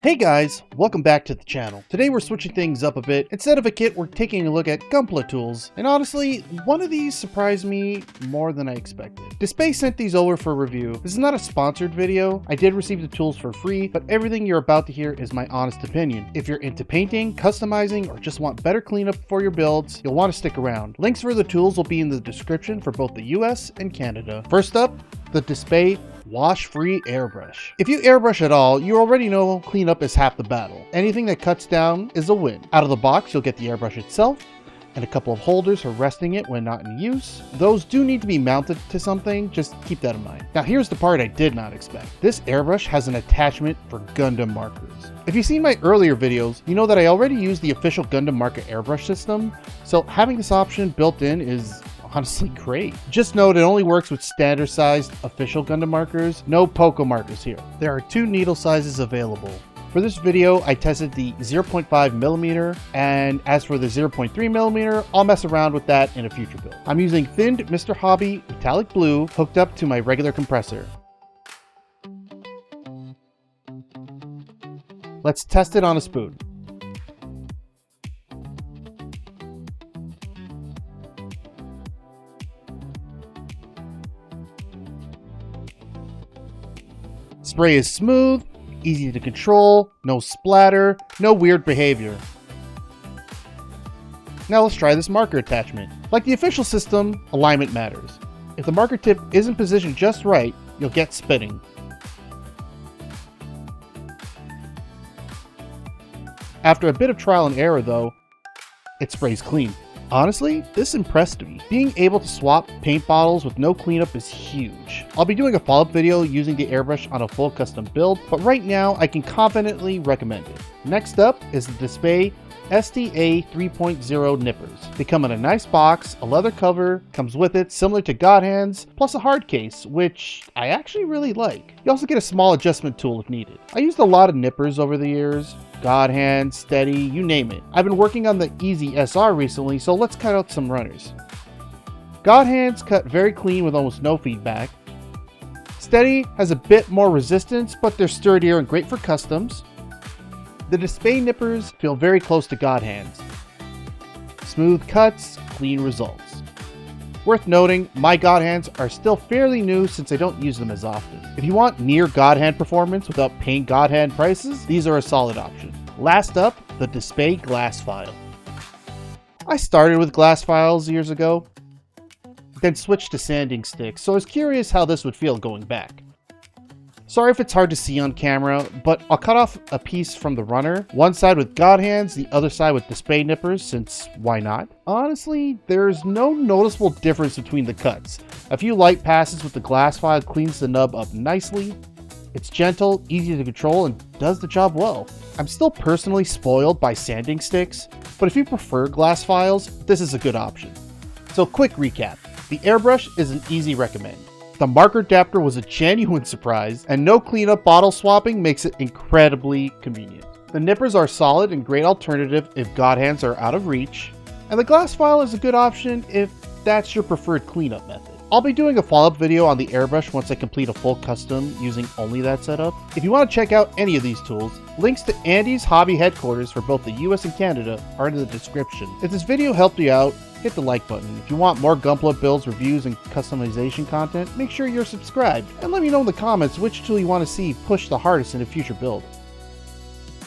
Hey guys, welcome back to the channel. Today we're switching things up a bit. Instead of a kit, we're taking a look at Gunpla tools. And honestly, one of these surprised me more than I expected. dspiae sent these over for review. This is not a sponsored video. I did receive the tools for free, but everything you're about to hear is my honest opinion. If you're into painting, customizing, or just want better cleanup for your builds, you'll want to stick around. Links for the tools will be in the description for both the US and Canada. First up, the dspiae wash-free airbrush. If you airbrush at all, you already know cleanup is half the battle. Anything that cuts down is a win. Out of the box, you'll get the airbrush itself and a couple of holders for resting it when not in use. Those do need to be mounted to something, just keep that in mind. Now here's the part I did not expect. This airbrush has an attachment for Gundam markers. If you've seen my earlier videos, you know that I already use the official Gundam marker airbrush system, so having this option built in is honestly great. Just note it only works with standard sized official Gundam markers, no Poco markers here. There are two needle sizes available. For this video, I tested the 0.5mm, and as for the 0.3mm, I'll mess around with that in a future build. I'm using thinned Mr. Hobby metallic blue hooked up to my regular compressor. Let's test it on a spoon. Spray is smooth, easy to control, no splatter, no weird behavior. Now let's try this marker attachment. Like the official system, alignment matters. If the marker tip isn't positioned just right, you'll get spitting. After a bit of trial and error though, it sprays clean. Honestly, this impressed me. Being able to swap paint bottles with no cleanup is huge. I'll be doing a follow-up video using the airbrush on a full custom build, but right now I can confidently recommend it. Next up is the dspiae STA 3.0 nippers. They come in a nice box, a leather cover, comes with it similar to God Hands, plus a hard case, which I actually really like. You also get a small adjustment tool if needed. I used a lot of nippers over the years. God Hand, Steady, you name it. I've been working on the Easy SR recently, so let's cut out some runners. God Hands cut very clean with almost no feedback. Steady has a bit more resistance, but they're sturdier and great for customs. The dspiae nippers feel very close to God Hands. Smooth cuts, clean results. Worth noting, my God Hands are still fairly new since I don't use them as often. If you want near God Hand performance without paying God Hand prices, these are a solid option. Last up, the dspiae glass file. I started with glass files years ago, then switched to sanding sticks, so I was curious how this would feel going back. Sorry if it's hard to see on camera, but I'll cut off a piece from the runner, one side with God Hands, the other side with dspiae nippers, since why not? Honestly, there's no noticeable difference between the cuts. A few light passes with the glass file cleans the nub up nicely. It's gentle, easy to control, and does the job well. I'm still personally spoiled by sanding sticks, but if you prefer glass files, this is a good option. So quick recap, the airbrush is an easy recommend. The marker adapter was a genuine surprise, and no cleanup bottle swapping makes it incredibly convenient. The nippers are solid and great alternative if God Hands are out of reach, and the glass file is a good option if that's your preferred cleanup method. I'll be doing a follow-up video on the airbrush once I complete a full custom using only that setup. If you want to check out any of these tools, links to Andy's hobby headquarters for both the US and Canada are in the description. If this video helped you out, hit the like button. If you want more Gunpla builds, reviews, and customization content, make sure you're subscribed. And let me know in the comments which tool you want to see push the hardest in a future build.